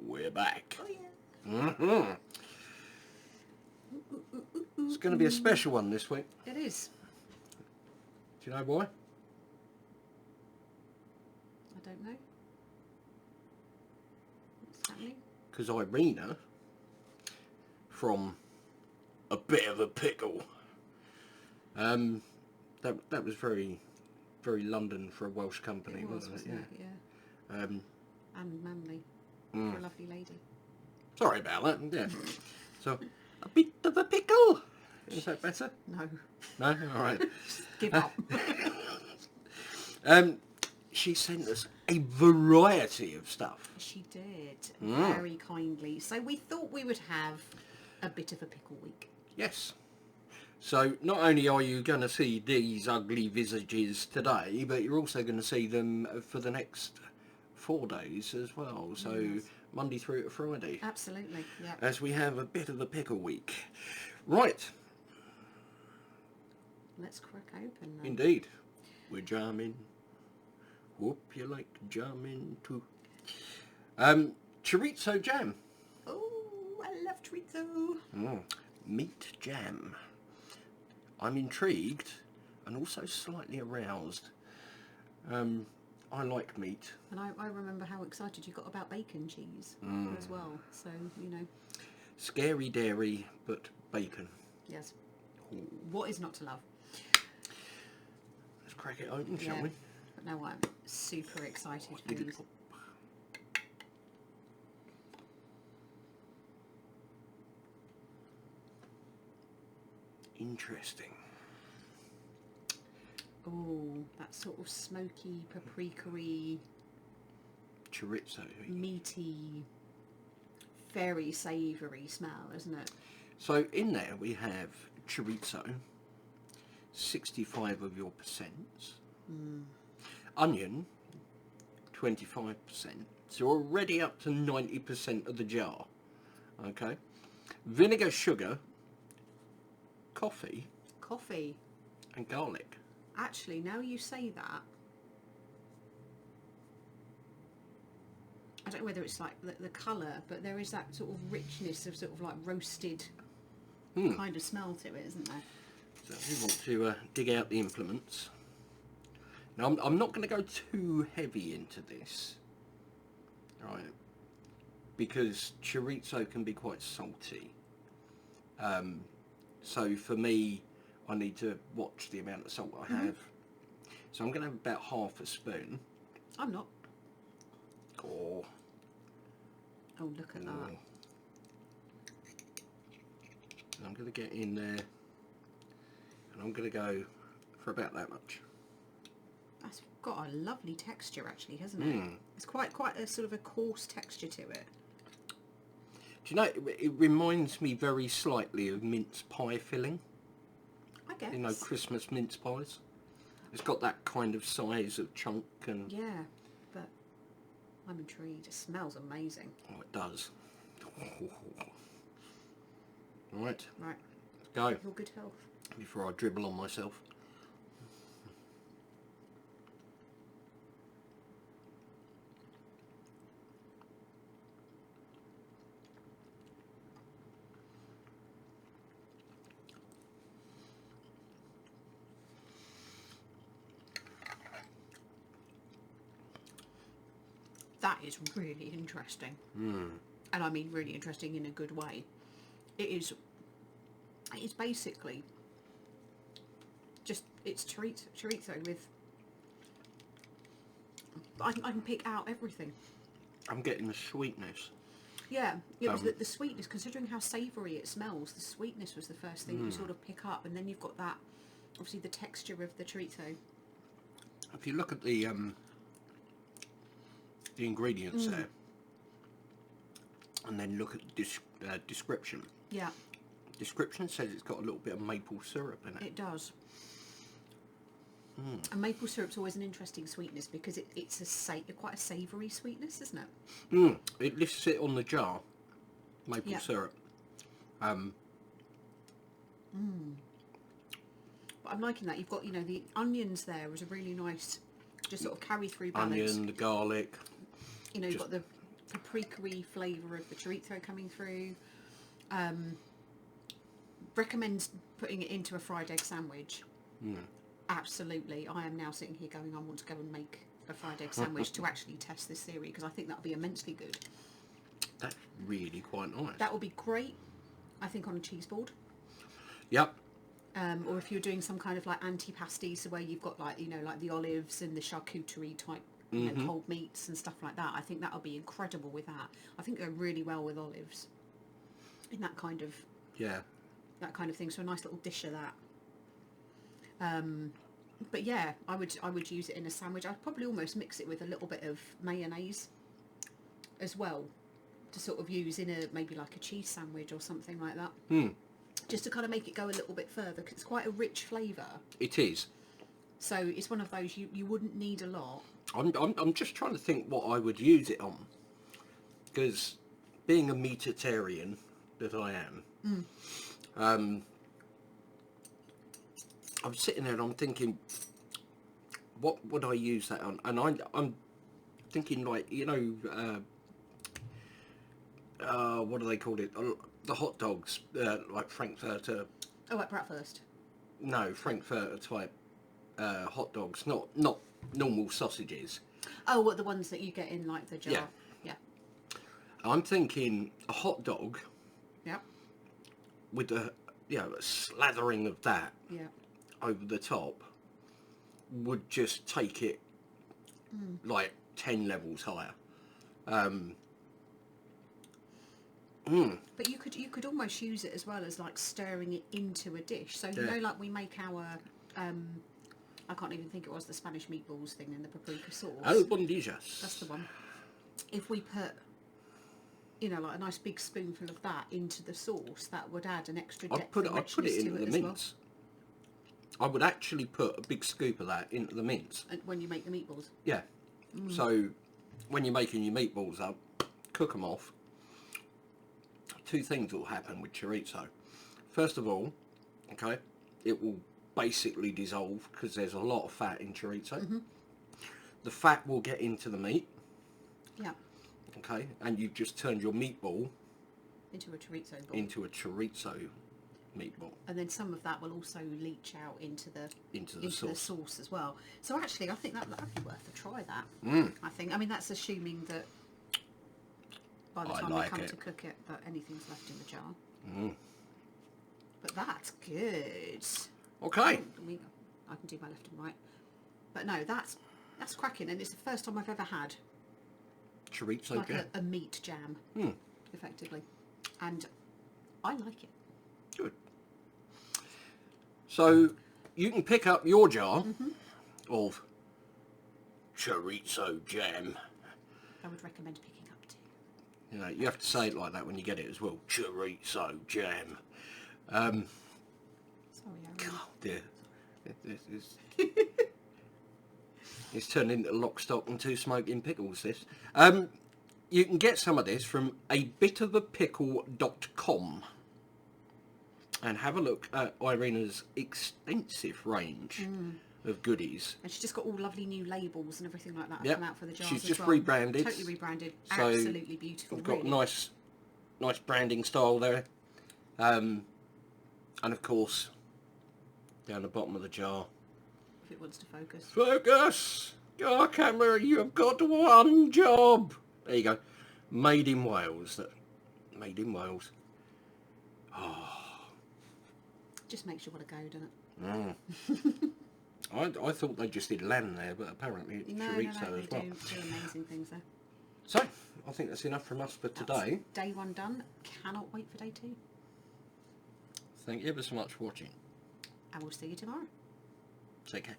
we're back. Oh yeah. It's going to be a special one this week. It is. Do you know why? I don't know. What's happening? Because Irina, from A Bit of a Pickle, that was very, very London for a Welsh company, wasn't it? Yeah. And manly for a lovely lady. Sorry about that. Yeah. So, A Bit of a Pickle. Is that better? No. No? All right. Just give up. She sent us a variety of stuff. She did. Very kindly. So we thought we would have a bit of a pickle week. Yes. So not only are you going to see these ugly visages today, but you're also going to see them for the next 4 days as well. So Yes. Monday through to Friday. Absolutely, yeah. As we have a bit of a pickle week. Right. Let's crack open then. Indeed. We're jamming. Hope you like jamming too. Chorizo Jam. Oh, I love chorizo. Meat jam. I'm intrigued and also slightly aroused. I like meat. And I remember how excited you got about bacon cheese as well. So, you know. Scary dairy, but bacon. Yes. What is not to love? Let's crack it open, shall we? But now I'm super excited for these. Interesting. Oh, that sort of smoky, paprika-y, Chorizo. meaty, very savoury smell, isn't it? So in there we have chorizo, 65 of your percents. Onion, 25%. So already up to 90% of the jar. Okay. Vinegar, sugar, coffee, Coffee. and garlic. Actually, now you say that, I don't know whether it's like the colour, but there is that sort of richness of sort of like roasted kind of smell to it, isn't there? So we want to dig out the implements. Now I'm not going to go too heavy into this, right? Because chorizo can be quite salty. So for me, I need to watch the amount of salt I have. So I'm going to have about half a spoon. I'm not. Oh, Look at that. I'm going to get in there, and I'm going to go for about that much. That's got a lovely texture, actually, hasn't it? It's quite a sort of a coarse texture to it. Do you know, it reminds me very slightly of mince pie filling. I guess. You know, Christmas mince pies. It's got that kind of size of chunk and... Yeah, but I'm intrigued. It smells amazing. Oh, it does. Right, Right. let's go. Your good health. Before I dribble on myself. That is really interesting. And I mean really interesting in a good way. It's basically just, it's chorizo with, I can pick out everything. I'm getting the sweetness. Yeah, it was the sweetness, considering how savoury it smells, the sweetness was the first thing you sort of pick up, and then you've got that, obviously the texture of the chorizo. If you look at the ingredients there, and then look at the description. Yeah. Description says it's got a little bit of maple syrup in it. It does. And maple syrup's always an interesting sweetness because it's quite a savoury sweetness, isn't it? It lifts it on the jar, maple syrup. But I'm liking that. You've got, you know, the onions there was a really nice, just sort of carry through balance. Onion, the garlic. You know, you've got the paprika-y flavour of the chorizo coming through. Recommend putting it into a fried egg sandwich. Absolutely. I am now sitting here going, I want to go and make a fried egg sandwich to actually test this theory, because I think that would be immensely good. That's really quite nice. That would be great, I think, on a cheese board. Yep. Or if you're doing some kind of like antipasti, so where you've got like, you know, like the olives and the charcuterie type, you know, cold meats and stuff like that. I think that'll be incredible with that. I think they go really well with olives in that kind of thing. So a nice little dish of that. But yeah, I would use it in a sandwich. I'd probably almost mix it with a little bit of mayonnaise as well, to sort of use in a maybe like a cheese sandwich or something like that. Just to kind of make it go a little bit further, because it's quite a rich flavour. It is. So it's one of those you wouldn't need a lot. I'm just trying to think what I would use it on, because being a meatitarian that I am, I'm sitting there and I'm thinking, what would I use that on? And I'm thinking, like, you know, what do they call it? The hot dogs, like Frankfurter. Oh, at breakfast? No, Frankfurter type hot dogs, not normal sausages. Oh, what, the ones that you get in like the jar? Yeah. I'm thinking a hot dog. Yeah. With a slathering of that. Yeah. Over the top would just take it like 10 levels higher. But you could almost use it as well as like stirring it into a dish. So you know, like we make our I can't even think it was the Spanish meatballs thing in the paprika sauce. Albondijas. That's the one. If we put, you know, like a nice big spoonful of that into the sauce, that would add an extra depth and richness to it. I'd put it into the mince. I would actually put a big scoop of that into the mince. And when you make the meatballs? Yeah. So when you're making your meatballs up, cook them off. Two things will happen with chorizo. First of all, okay, it will basically dissolve because there's a lot of fat in chorizo. The fat will get into the meat. Yeah. Okay, and you've just turned your meatball into a chorizo ball. Into a chorizo meatball. And then some of that will also leach out into the sauce as well. So actually, I think that'd be worth a try. That I think. I mean, that's assuming that by the time we come to cook it, that anything's left in the jar. But that's good. Okay. I can do my left and right. But no, that's cracking, and it's the first time I've ever had chorizo jam. A meat jam, effectively, and I like it. Good. So you can pick up your jar of chorizo jam. I would recommend picking up too. You know, you have to say it like that when you get it as well. Chorizo jam. Sorry, Aaron. God dear. It's turned into Lock, Stock and Two Smoking Pickles, this. You can get some of this from abitofapickle.com and have a look at Irina's extensive range of goodies. And she's just got all lovely new labels and everything like that come out for the jars. She's as just well. rebranded. Totally rebranded. So absolutely beautiful. We've got really. nice branding style there. And of course, down the bottom of the jar. If it wants to focus. Focus! Oh, camera, you have got one job. There you go. Made in Wales. Made in Wales. Oh. Just makes you want to go, doesn't it? I thought they just did lamb there, but apparently it's chorizo as well. They do amazing things there. So, I think that's enough from us for today. Day one done. Cannot wait for day two. Thank you ever so much for watching. And we'll see you tomorrow. Take care.